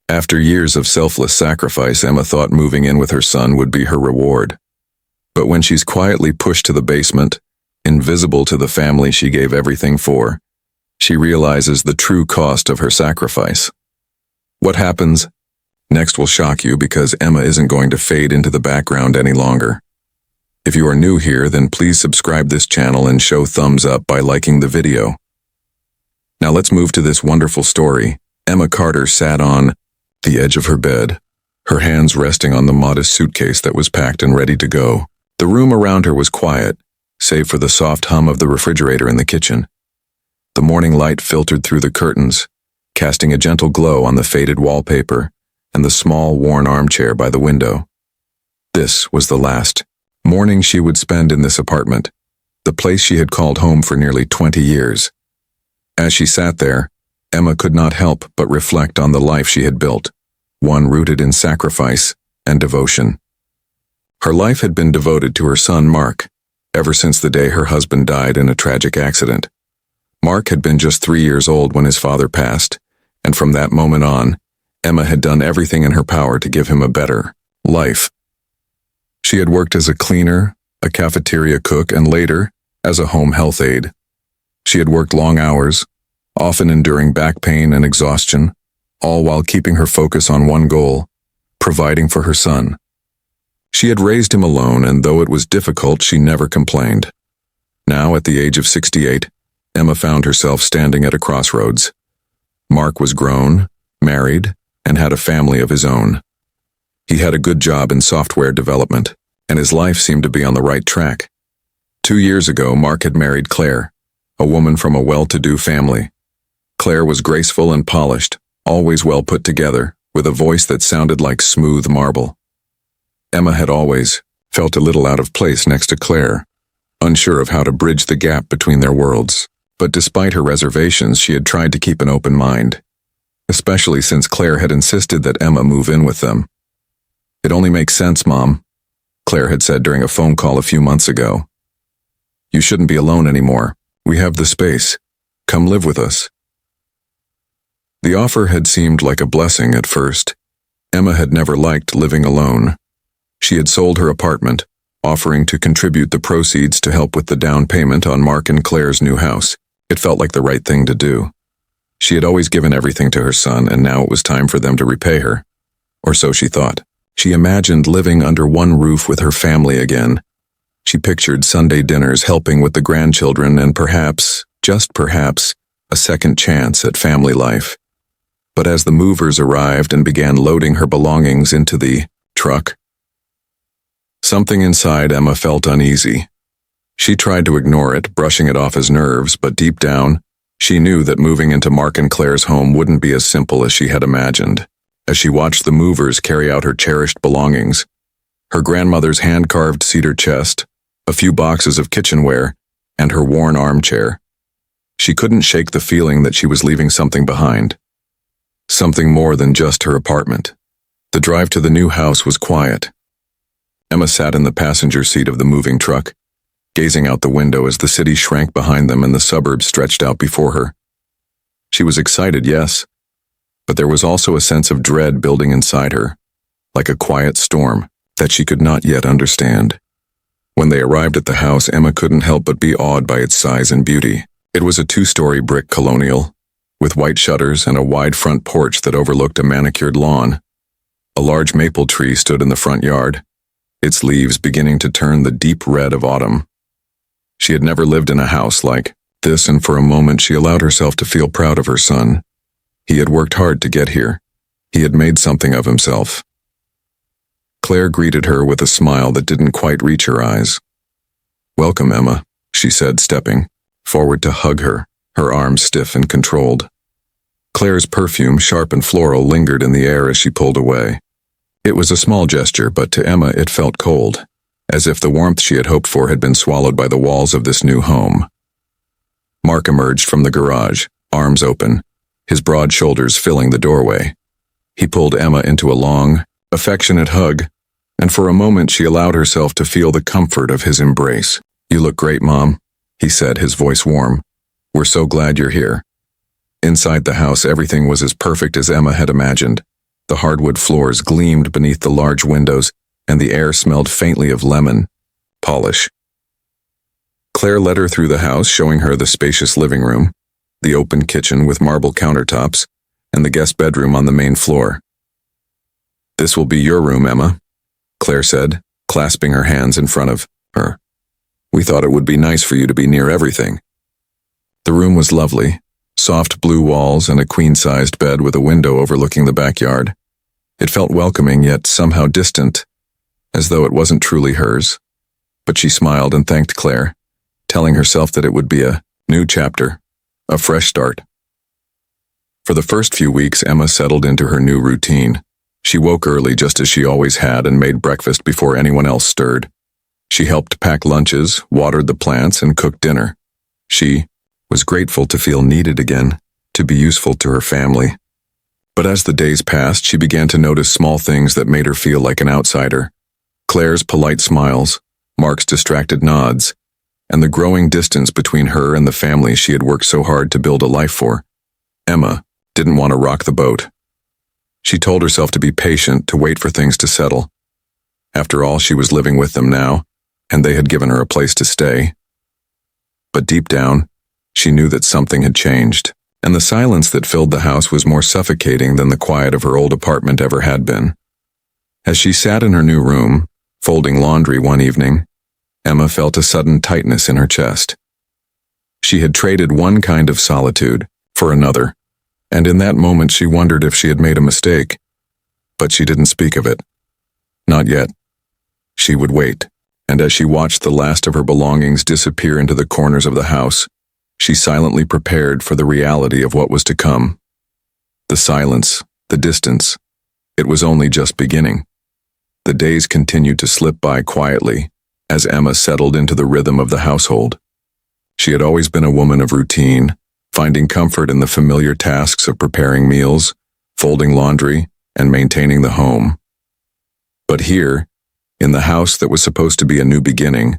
After years of selfless sacrifice, Emma thought moving in with her son would be her reward. But when she's quietly pushed to the basement, invisible to the family she gave everything for, she realizes the true cost of her sacrifice. What happens next will shock you because Emma isn't going to fade into the background any longer. If you are new here, then please subscribe this channel and show thumbs up by liking the video. Now let's move to this wonderful story. Emma Carter sat on the edge of her bed, her hands resting on the modest suitcase that was packed and ready to go. The room around her was quiet, save for the soft hum of the refrigerator in the kitchen. The morning light filtered through the curtains, casting a gentle glow on the faded wallpaper and the small, worn armchair by the window. This was the last morning she would spend in this apartment, the place she had called home for nearly 20 years. As she sat there, Emma could not help but reflect on the life she had built, one rooted in sacrifice and devotion. Her life had been devoted to her son, Mark, ever since the day her husband died in a tragic accident. Mark had been just 3 years old when his father passed, and from that moment on, Emma had done everything in her power to give him a better life. She had worked as a cleaner, a cafeteria cook, and later, as a home health aide. She had worked long hours, often enduring back pain and exhaustion, all while keeping her focus on one goal, providing for her son. She had raised him alone, and though it was difficult, she never complained. Now, at the age of 68, Emma found herself standing at a crossroads. Mark was grown, married, and had a family of his own. He had a good job in software development, and his life seemed to be on the right track. 2 years ago, Mark had married Claire, a woman from a well-to-do family. Claire was graceful and polished, always well put together, with a voice that sounded like smooth marble. Emma had always felt a little out of place next to Claire, unsure of how to bridge the gap between their worlds. But despite her reservations, she had tried to keep an open mind, especially since Claire had insisted that Emma move in with them. "It only makes sense, Mom," Claire had said during a phone call a few months ago. "You shouldn't be alone anymore. We have the space. Come live with us." The offer had seemed like a blessing at first. Emma had never liked living alone. She had sold her apartment, offering to contribute the proceeds to help with the down payment on Mark and Claire's new house. It felt like the right thing to do. She had always given everything to her son, and now it was time for them to repay her. Or so she thought. She imagined living under one roof with her family again. She pictured Sunday dinners, helping with the grandchildren, and perhaps, just perhaps, a second chance at family life. But as the movers arrived and began loading her belongings into the truck, something inside Emma felt uneasy. She tried to ignore it, brushing it off as nerves, but deep down, she knew that moving into Mark and Claire's home wouldn't be as simple as she had imagined. As she watched the movers carry out her cherished belongings, her grandmother's hand-carved cedar chest, a few boxes of kitchenware, and her worn armchair, she couldn't shake the feeling that she was leaving something behind. Something more than just her apartment. The drive to the new house was quiet. Emma sat in the passenger seat of the moving truck, gazing out the window as the city shrank behind them and the suburbs stretched out before her. She was excited, yes, but there was also a sense of dread building inside her, like a quiet storm that she could not yet understand. When they arrived at the house, Emma couldn't help but be awed by its size and beauty. It was a 2-story brick colonial, with white shutters and a wide front porch that overlooked a manicured lawn. A large maple tree stood in the front yard, its leaves beginning to turn the deep red of autumn. She had never lived in a house like this, and for a moment she allowed herself to feel proud of her son. He had worked hard to get here. He had made something of himself. Claire greeted her with a smile that didn't quite reach her eyes. "Welcome, Emma," she said, stepping forward to hug her, her arms stiff and controlled. Claire's perfume, sharp and floral, lingered in the air as she pulled away. It was a small gesture, but to Emma it felt cold, as if the warmth she had hoped for had been swallowed by the walls of this new home. Mark emerged from the garage, arms open, his broad shoulders filling the doorway. He pulled Emma into a long, affectionate hug, and for a moment she allowed herself to feel the comfort of his embrace. "You look great, Mom," he said, his voice warm. "We're so glad you're here." Inside the house, everything was as perfect as Emma had imagined. The hardwood floors gleamed beneath the large windows, and the air smelled faintly of lemon polish. Claire led her through the house, showing her the spacious living room, the open kitchen with marble countertops, and the guest bedroom on the main floor. "This will be your room, Emma," Claire said, clasping her hands in front of her. "We thought it would be nice for you to be near everything." The room was lovely, soft blue walls and a queen-sized bed with a window overlooking the backyard. It felt welcoming yet somehow distant, as though it wasn't truly hers. But she smiled and thanked Claire, telling herself that it would be a new chapter, a fresh start. For the first few weeks, Emma settled into her new routine. She woke early just as she always had and made breakfast before anyone else stirred. She helped pack lunches, watered the plants, and cooked dinner. She was grateful to feel needed again, to be useful to her family. But as the days passed, she began to notice small things that made her feel like an outsider. Claire's polite smiles, Mark's distracted nods, and the growing distance between her and the family she had worked so hard to build a life for. Emma didn't want to rock the boat. She told herself to be patient, to wait for things to settle. After all, she was living with them now, and they had given her a place to stay. But deep down, she knew that something had changed, and the silence that filled the house was more suffocating than the quiet of her old apartment ever had been. As she sat in her new room, folding laundry one evening, Emma felt a sudden tightness in her chest. She had traded one kind of solitude for another, and in that moment she wondered if she had made a mistake. But she didn't speak of it. Not yet. She would wait, and as she watched the last of her belongings disappear into the corners of the house, she silently prepared for the reality of what was to come. The silence, the distance, it was only just beginning. The days continued to slip by quietly as Emma settled into the rhythm of the household. She had always been a woman of routine, finding comfort in the familiar tasks of preparing meals, folding laundry, and maintaining the home. But here, in the house that was supposed to be a new beginning,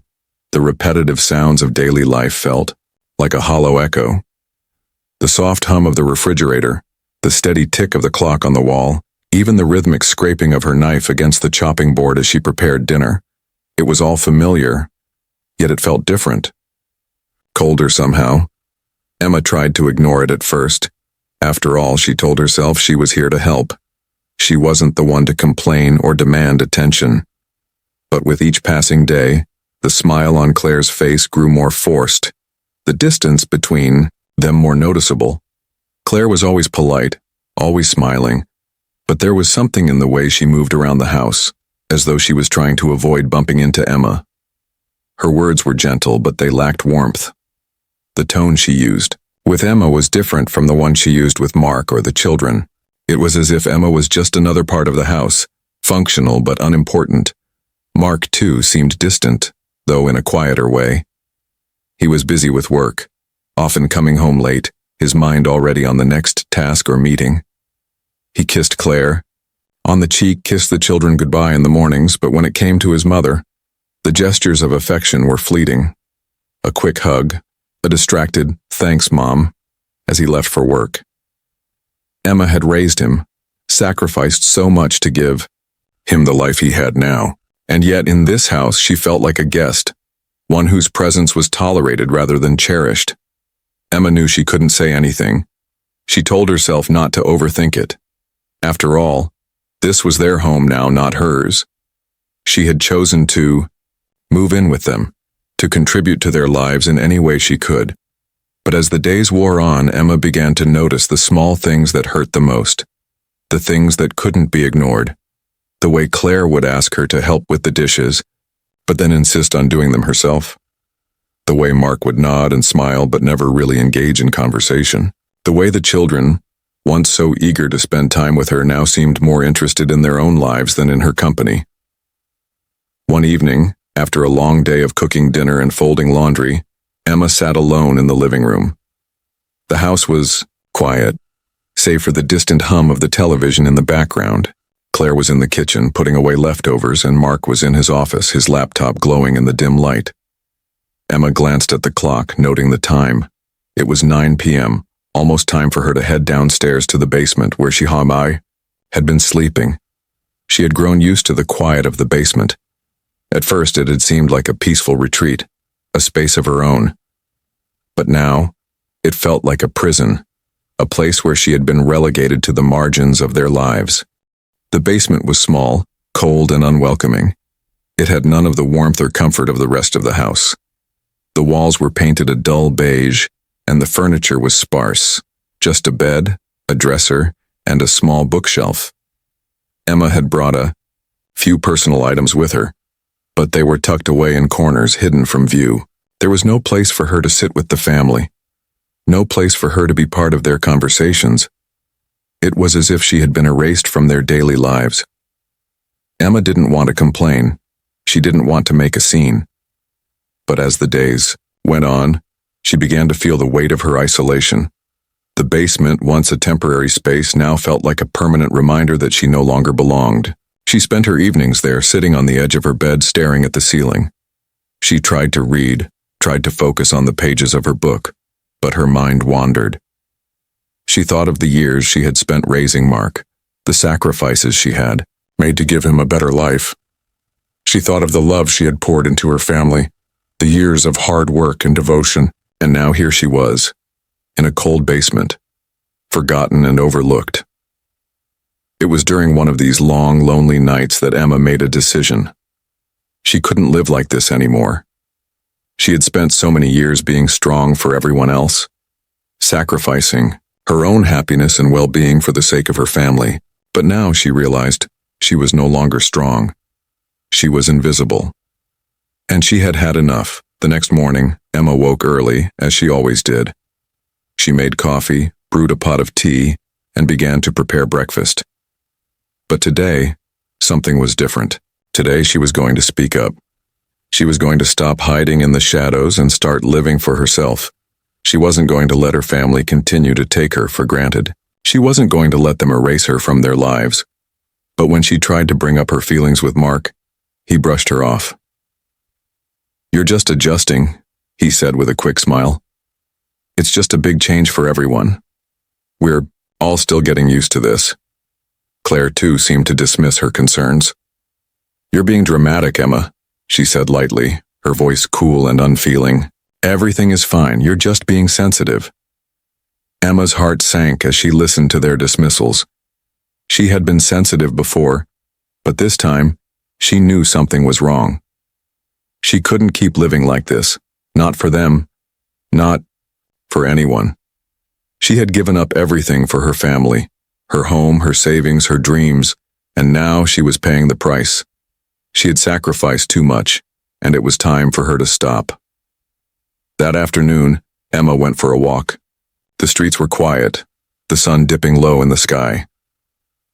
the repetitive sounds of daily life felt like a hollow echo. The soft hum of the refrigerator, the steady tick of the clock on the wall, even the rhythmic scraping of her knife against the chopping board as she prepared dinner. It was all familiar, yet it felt different. Colder somehow. Emma tried to ignore it at first. After all, she told herself she was here to help. She wasn't the one to complain or demand attention. But with each passing day, the smile on Claire's face grew more forced, the distance between them more noticeable. Claire was always polite, always smiling, but there was something in the way she moved around the house, as though she was trying to avoid bumping into Emma. Her words were gentle, but they lacked warmth. The tone she used with Emma was different from the one she used with Mark or the children. It was as if Emma was just another part of the house, functional but unimportant. Mark, too, seemed distant, though in a quieter way. He was busy with work, often coming home late, his mind already on the next task or meeting. He kissed Claire on the cheek, kissed the children goodbye in the mornings, but when it came to his mother, the gestures of affection were fleeting. A quick hug, a distracted, "Thanks, Mom," as he left for work. Emma had raised him, sacrificed so much to give him the life he had now, and yet in this house she felt like a guest, one whose presence was tolerated rather than cherished. Emma knew she couldn't say anything. She told herself not to overthink it. After all, this was their home now, not hers. She had chosen to move in with them, to contribute to their lives in any way she could. But as the days wore on, Emma began to notice the small things that hurt the most, the things that couldn't be ignored. The way Claire would ask her to help with the dishes, but then insist on doing them herself. The way Mark would nod and smile but never really engage in conversation. The way the children, once so eager to spend time with her, now seemed more interested in their own lives than in her company. One evening, after a long day of cooking dinner and folding laundry, Emma sat alone in the living room. The house was quiet, save for the distant hum of the television in the background. Claire was in the kitchen, putting away leftovers, and Mark was in his office, his laptop glowing in the dim light. Emma glanced at the clock, noting the time. It was 9 p.m., almost time for her to head downstairs to the basement where she had been sleeping. She had grown used to the quiet of the basement. At first it had seemed like a peaceful retreat, a space of her own. But now, it felt like a prison, a place where she had been relegated to the margins of their lives. The basement was small, cold and unwelcoming. It had none of the warmth or comfort of the rest of the house. The walls were painted a dull beige, and the furniture was sparse, just a bed, a dresser, and a small bookshelf. Emma had brought a few personal items with her, but they were tucked away in corners, hidden from view. There was no place for her to sit with the family, no place for her to be part of their conversations. It was as if she had been erased from their daily lives. Emma didn't want to complain. She didn't want to make a scene. But as the days went on, she began to feel the weight of her isolation. The basement, once a temporary space, now felt like a permanent reminder that she no longer belonged. She spent her evenings there, sitting on the edge of her bed, staring at the ceiling. She tried to read, tried to focus on the pages of her book, but her mind wandered. She thought of the years she had spent raising Mark, the sacrifices she had made to give him a better life. She thought of the love she had poured into her family, the years of hard work and devotion, and now here she was, in a cold basement, forgotten and overlooked. It was during one of these long, lonely nights that Emma made a decision. She couldn't live like this anymore. She had spent so many years being strong for everyone else, sacrificing her own happiness and well-being for the sake of her family, but now she realized she was no longer strong. She was invisible. And she had had enough. The next morning, Emma woke early, as she always did. She made coffee, brewed a pot of tea, and began to prepare breakfast. But today, something was different. Today she was going to speak up. She was going to stop hiding in the shadows and start living for herself. She wasn't going to let her family continue to take her for granted. She wasn't going to let them erase her from their lives. But when she tried to bring up her feelings with Mark, he brushed her off. "You're just adjusting," he said with a quick smile. "It's just a big change for everyone. We're all still getting used to this." Claire, too, seemed to dismiss her concerns. "You're being dramatic, Emma," she said lightly, her voice cool and unfeeling. "Everything is fine, you're just being sensitive." Emma's heart sank as she listened to their dismissals. She had been sensitive before, but this time, she knew something was wrong. She couldn't keep living like this, not for them, not for anyone. She had given up everything for her family, her home, her savings, her dreams, and now she was paying the price. She had sacrificed too much, and it was time for her to stop. That afternoon, Emma went for a walk. The streets were quiet, the sun dipping low in the sky.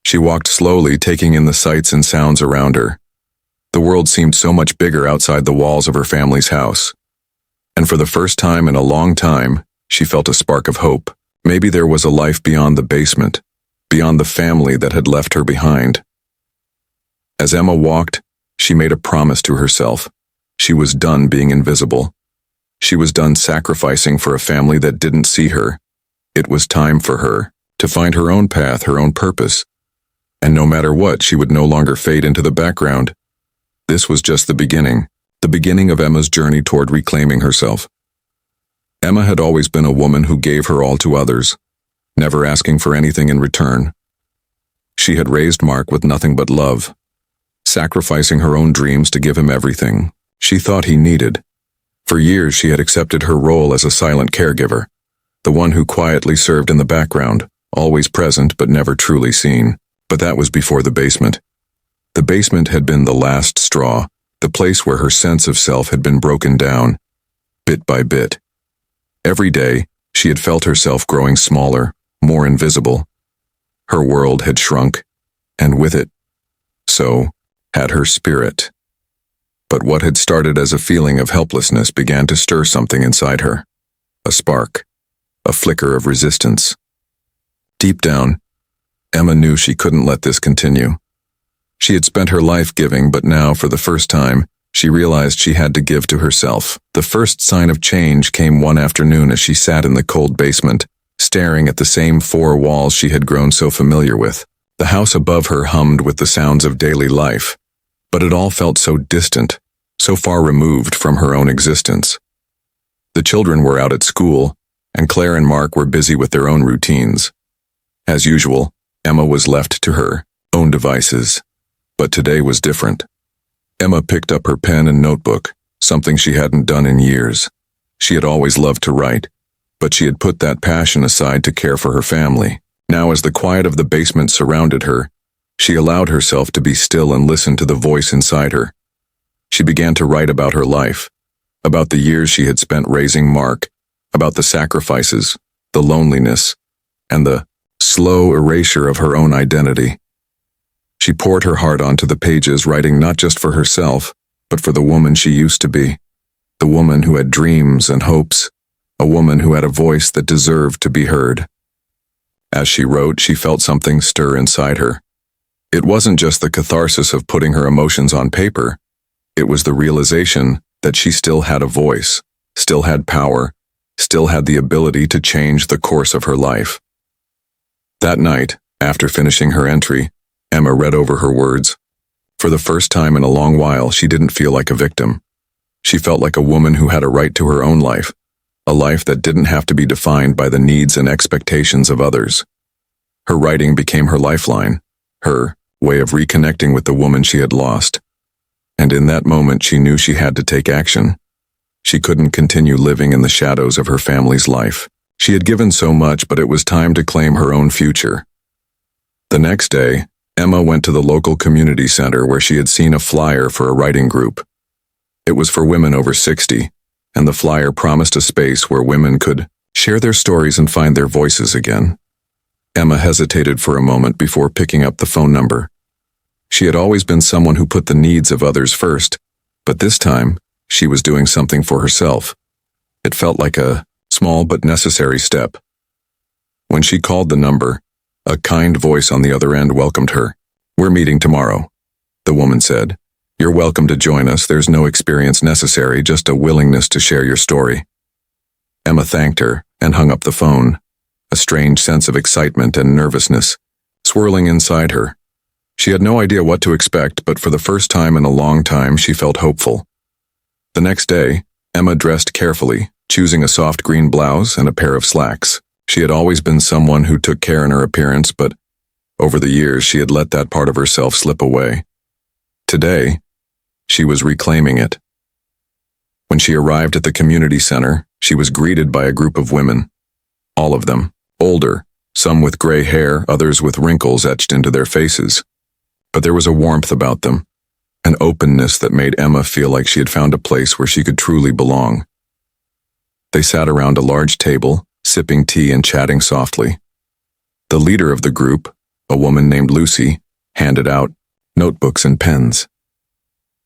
She walked slowly, taking in the sights and sounds around her. The world seemed so much bigger outside the walls of her family's house. And for the first time in a long time, she felt a spark of hope. Maybe there was a life beyond the basement, beyond the family that had left her behind. As Emma walked, she made a promise to herself. She was done being invisible. She was done sacrificing for a family that didn't see her. It was time for her to find her own path, her own purpose. And no matter what, she would no longer fade into the background. This was just the beginning of Emma's journey toward reclaiming herself. Emma had always been a woman who gave her all to others, never asking for anything in return. She had raised Mark with nothing but love, sacrificing her own dreams to give him everything she thought he needed. For years she had accepted her role as a silent caregiver, the one who quietly served in the background, always present but never truly seen. But that was before the basement. The basement had been the last straw, the place where her sense of self had been broken down, bit by bit. Every day, she had felt herself growing smaller, more invisible. Her world had shrunk, and with it, so had her spirit. But what had started as a feeling of helplessness began to stir something inside her. A spark, a flicker of resistance. Deep down, Emma knew she couldn't let this continue. She had spent her life giving, but now, for the first time, she realized she had to give to herself. The first sign of change came one afternoon as she sat in the cold basement, staring at the same four walls she had grown so familiar with. The house above her hummed with the sounds of daily life, but it all felt so distant, so far removed from her own existence. The children were out at school, and Claire and Mark were busy with their own routines. As usual, Emma was left to her own devices, but today was different. Emma picked up her pen and notebook, something she hadn't done in years. She had always loved to write, but she had put that passion aside to care for her family. Now, as the quiet of the basement surrounded her, she allowed herself to be still and listen to the voice inside her. She began to write about her life, about the years she had spent raising Mark, about the sacrifices, the loneliness, and the slow erasure of her own identity. She poured her heart onto the pages, writing not just for herself, but for the woman she used to be, the woman who had dreams and hopes, a woman who had a voice that deserved to be heard. As she wrote, she felt something stir inside her. It wasn't just the catharsis of putting her emotions on paper. It was the realization that she still had a voice, still had power, still had the ability to change the course of her life. That night, after finishing her entry, Emma read over her words. For the first time in a long while, she didn't feel like a victim. She felt like a woman who had a right to her own life, a life that didn't have to be defined by the needs and expectations of others. Her writing became her lifeline, her way of reconnecting with the woman she had lost. And in that moment, she knew she had to take action. She couldn't continue living in the shadows of her family's life. She had given so much, but it was time to claim her own future. The next day, Emma went to the local community center where she had seen a flyer for a writing group. It was for women over 60, and the flyer promised a space where women could share their stories and find their voices again. Emma hesitated for a moment before picking up the phone number. She had always been someone who put the needs of others first, but this time, she was doing something for herself. It felt like a small but necessary step. When she called the number, a kind voice on the other end welcomed her. "We're meeting tomorrow," the woman said. "You're welcome to join us. There's no experience necessary, just a willingness to share your story." Emma thanked her and hung up the phone, a strange sense of excitement and nervousness swirling inside her. She had no idea what to expect, but for the first time in a long time, she felt hopeful. The next day, Emma dressed carefully, choosing a soft green blouse and a pair of slacks. She had always been someone who took care in her appearance, but over the years she had let that part of herself slip away. Today, she was reclaiming it. When she arrived at the community center, she was greeted by a group of women. All of them, older, some with gray hair, others with wrinkles etched into their faces. But there was a warmth about them, an openness that made Emma feel like she had found a place where she could truly belong. They sat around a large table, sipping tea and chatting softly. The leader of the group, a woman named Lucy, handed out notebooks and pens.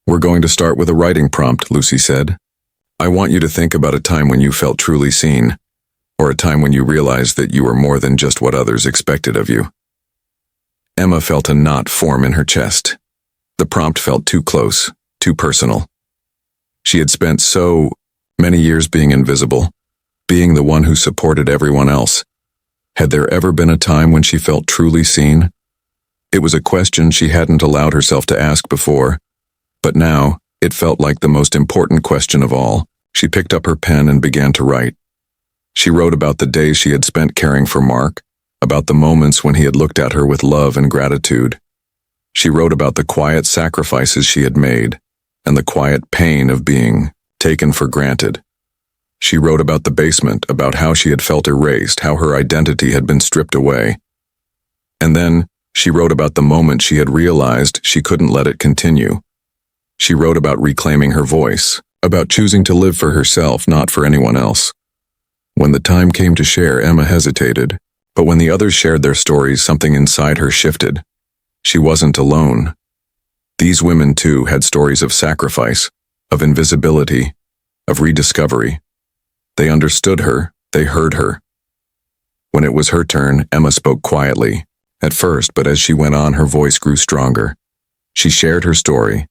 "We're going to start with a writing prompt," Lucy said. "I want you to think about a time when you felt truly seen, or a time when you realized that you were more than just what others expected of you." Emma felt a knot form in her chest. The prompt felt too close, too personal. She had spent so many years being invisible, being the one who supported everyone else. Had there ever been a time when she felt truly seen? It was a question she hadn't allowed herself to ask before, but now it felt like the most important question of all. She picked up her pen and began to write. She wrote about the days she had spent caring for Mark, about the moments when he had looked at her with love and gratitude. She wrote about the quiet sacrifices she had made, and the quiet pain of being taken for granted. She wrote about the basement, about how she had felt erased, how her identity had been stripped away. And then she wrote about the moment she had realized she couldn't let it continue. She wrote about reclaiming her voice, about choosing to live for herself, not for anyone else. When the time came to share, Emma hesitated, but when the others shared their stories, something inside her shifted. She wasn't alone. These women, too, had stories of sacrifice, of invisibility, of rediscovery. They understood her, they heard her. When it was her turn, Emma spoke quietly, at first, but as she went on, her voice grew stronger. She shared her story,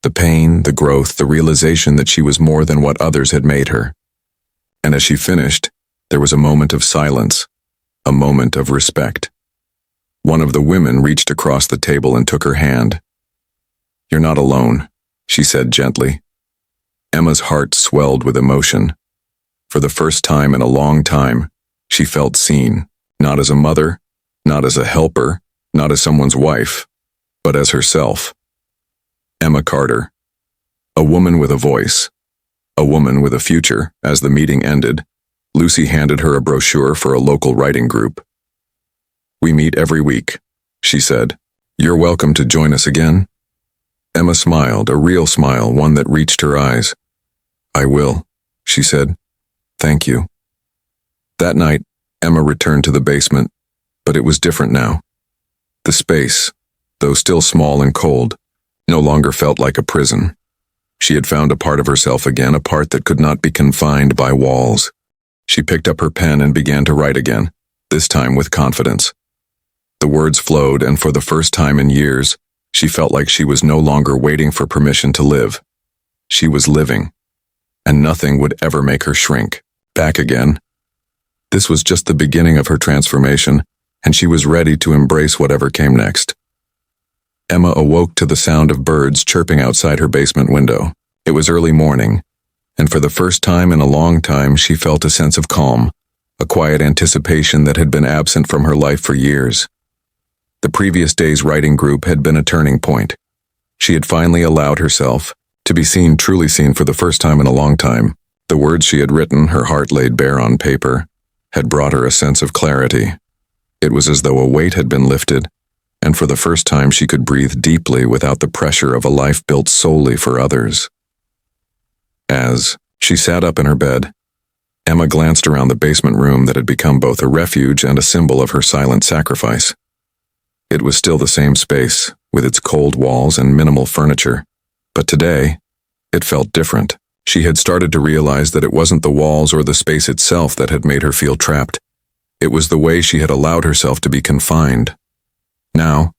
the pain, the growth, the realization that she was more than what others had made her. And as she finished, there was a moment of silence, a moment of respect. One of the women reached across the table and took her hand. "You're not alone," she said gently. Emma's heart swelled with emotion. For the first time in a long time, she felt seen, not as a mother, not as a helper, not as someone's wife, but as herself. Emma Carter. A woman with a voice. A woman with a future. As the meeting ended, Lucy handed her a brochure for a local writing group. "We meet every week," she said. "You're welcome to join us again." Emma smiled, a real smile, one that reached her eyes. "I will," she said. "Thank you." That night, Emma returned to the basement, but it was different now. The space, though still small and cold, no longer felt like a prison. She had found a part of herself again, a part that could not be confined by walls. She picked up her pen and began to write again, this time with confidence. The words flowed, and for the first time in years, she felt like she was no longer waiting for permission to live. She was living, and nothing would ever make her shrink back again. This was just the beginning of her transformation, and she was ready to embrace whatever came next. Emma awoke to the sound of birds chirping outside her basement window. It was early morning, and for the first time in a long time she felt a sense of calm, a quiet anticipation that had been absent from her life for years. The previous day's writing group had been a turning point. She had finally allowed herself to be seen, truly seen for the first time in a long time. The words she had written, her heart laid bare on paper, had brought her a sense of clarity. It was as though a weight had been lifted, and for the first time she could breathe deeply without the pressure of a life built solely for others. As she sat up in her bed, Emma glanced around the basement room that had become both a refuge and a symbol of her silent sacrifice. It was still the same space, with its cold walls and minimal furniture, but today, it felt different. She had started to realize that it wasn't the walls or the space itself that had made her feel trapped. It was the way she had allowed herself to be confined. Now,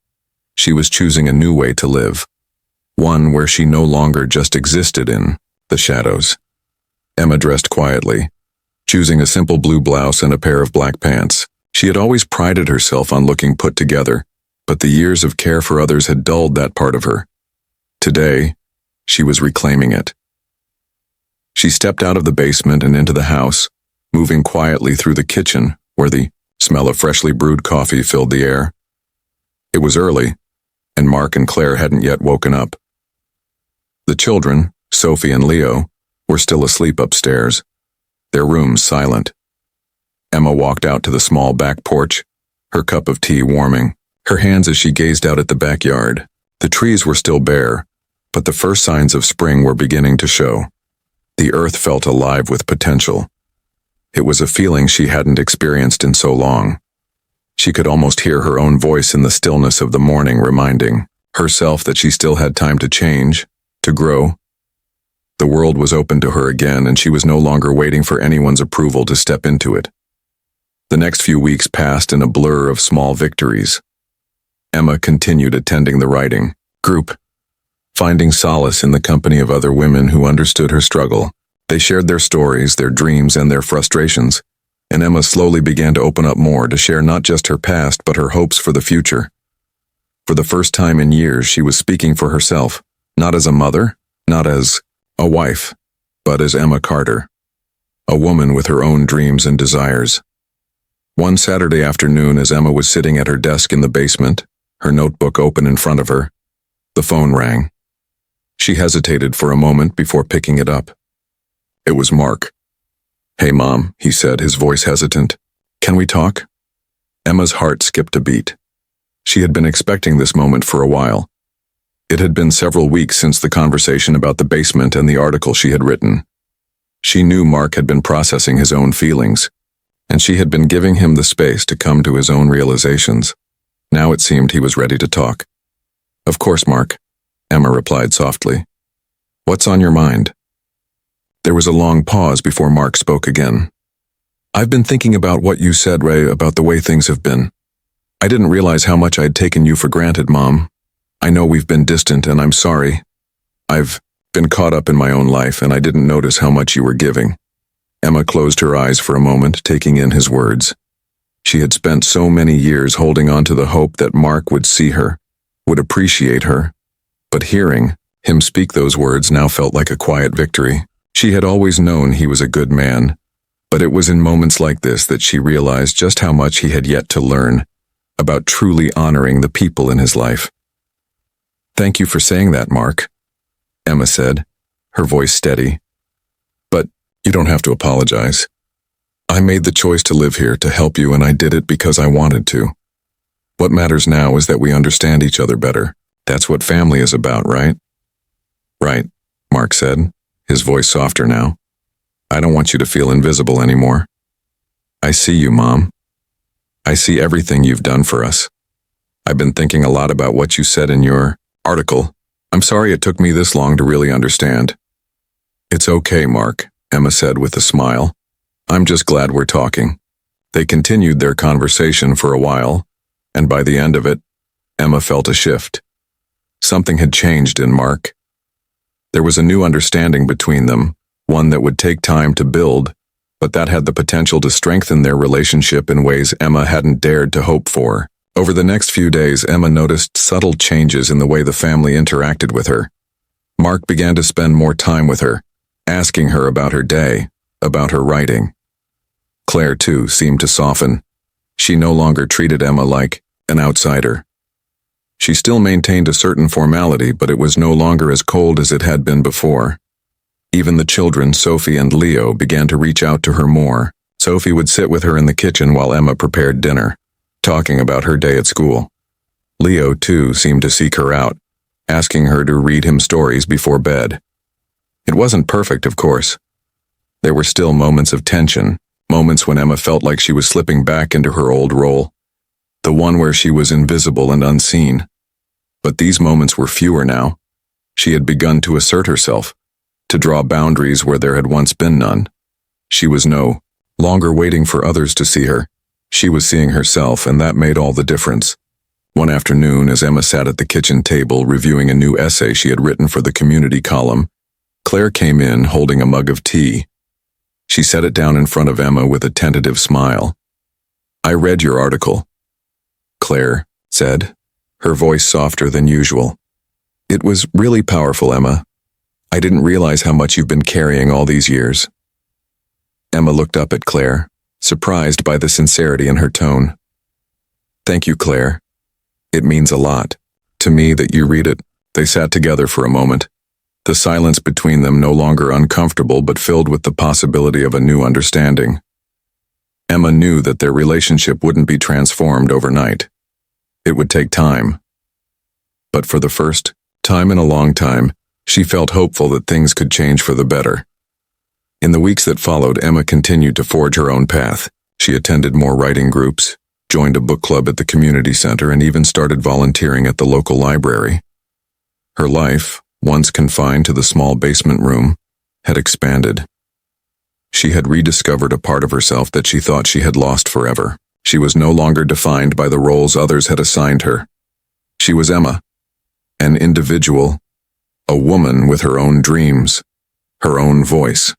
she was choosing a new way to live, one where she no longer just existed in the shadows. Emma dressed quietly, choosing a simple blue blouse and a pair of black pants. She had always prided herself on looking put together, but the years of care for others had dulled that part of her. Today, she was reclaiming it. She stepped out of the basement and into the house, moving quietly through the kitchen, where the smell of freshly brewed coffee filled the air. It was early, and Mark and Claire hadn't yet woken up. The children, Sophie and Leo, were still asleep upstairs, their rooms silent. Emma walked out to the small back porch, her cup of tea warming, her hands as she gazed out at the backyard. The trees were still bare, but the first signs of spring were beginning to show. The earth felt alive with potential. It was a feeling she hadn't experienced in so long. She could almost hear her own voice in the stillness of the morning, reminding herself that she still had time to change, to grow. The world was open to her again, and she was no longer waiting for anyone's approval to step into it. The next few weeks passed in a blur of small victories. Emma continued attending the writing group, finding solace in the company of other women who understood her struggle. They shared their stories, their dreams, and their frustrations, and Emma slowly began to open up more, to share not just her past but her hopes for the future. For the first time in years, she was speaking for herself, not as a mother, not as a wife, but as Emma Carter, a woman with her own dreams and desires. One Saturday afternoon, as Emma was sitting at her desk in the basement, her notebook open in front of her, the phone rang. She hesitated for a moment before picking it up. It was Mark. "Hey, Mom," he said, his voice hesitant. "Can we talk?" Emma's heart skipped a beat. She had been expecting this moment for a while. It had been several weeks since the conversation about the basement and the article she had written. She knew Mark had been processing his own feelings, and she had been giving him the space to come to his own realizations. Now it seemed he was ready to talk. "Of course, Mark," Emma replied softly. "What's on your mind?" There was a long pause before Mark spoke again. "I've been thinking about what you said, Ray, about the way things have been. I didn't realize how much I'd taken you for granted, Mom. I know we've been distant, and I'm sorry. I've been caught up in my own life, and I didn't notice how much you were giving." Emma closed her eyes for a moment, taking in his words. She had spent so many years holding on to the hope that Mark would see her, would appreciate her, but hearing him speak those words now felt like a quiet victory. She had always known he was a good man, but it was in moments like this that she realized just how much he had yet to learn about truly honoring the people in his life. "Thank you for saying that, Mark," Emma said, her voice steady. "But you don't have to apologize. I made the choice to live here to help you, and I did it because I wanted to. What matters now is that we understand each other better. That's what family is about, right?" "Right," Mark said, his voice softer now. "I don't want you to feel invisible anymore. I see you, Mom. I see everything you've done for us. I've been thinking a lot about what you said in your article. I'm sorry it took me this long to really understand." "It's okay, Mark," Emma said with a smile. "I'm just glad we're talking." They continued their conversation for a while, and by the end of it, Emma felt a shift. Something had changed in Mark. There was a new understanding between them, one that would take time to build, but that had the potential to strengthen their relationship in ways Emma hadn't dared to hope for. Over the next few days, Emma noticed subtle changes in the way the family interacted with her. Mark began to spend more time with her, asking her about her day, about her writing. Claire, too, seemed to soften. She no longer treated Emma like an outsider. She still maintained a certain formality, but it was no longer as cold as it had been before. Even the children, Sophie and Leo, began to reach out to her more. Sophie would sit with her in the kitchen while Emma prepared dinner, talking about her day at school. Leo, too, seemed to seek her out, asking her to read him stories before bed. It wasn't perfect, of course. There were still moments of tension, moments when Emma felt like she was slipping back into her old role, the one where she was invisible and unseen. But these moments were fewer now. She had begun to assert herself, to draw boundaries where there had once been none. She was no longer waiting for others to see her. She was seeing herself, and that made all the difference. One afternoon, as Emma sat at the kitchen table reviewing a new essay she had written for the community column, Claire came in holding a mug of tea. She set it down in front of Emma with a tentative smile. "I read your article," Claire said, her voice softer than usual. "It was really powerful, Emma. I didn't realize how much you've been carrying all these years." Emma looked up at Claire, surprised by the sincerity in her tone. "Thank you, Claire. It means a lot to me that you read it." They sat together for a moment, the silence between them no longer uncomfortable but filled with the possibility of a new understanding. Emma knew that their relationship wouldn't be transformed overnight. It would take time. But for the first time in a long time, she felt hopeful that things could change for the better. In the weeks that followed, Emma continued to forge her own path. She attended more writing groups, joined a book club at the community center, and even started volunteering at the local library. Her life, once confined to the small basement room, had expanded. She had rediscovered a part of herself that she thought she had lost forever. She was no longer defined by the roles others had assigned her. She was Emma, an individual, a woman with her own dreams, her own voice.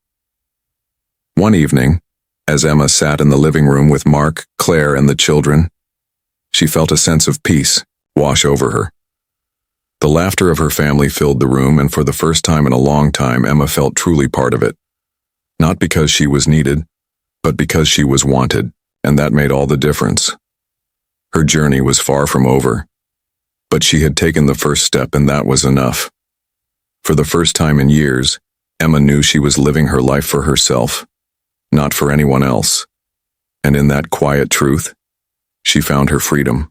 One evening, as Emma sat in the living room with Mark, Claire, and the children, she felt a sense of peace wash over her. The laughter of her family filled the room, and for the first time in a long time, Emma felt truly part of it. Not because she was needed, but because she was wanted, and that made all the difference. Her journey was far from over, but she had taken the first step, and that was enough. For the first time in years, Emma knew she was living her life for herself, not for anyone else. And in that quiet truth, she found her freedom.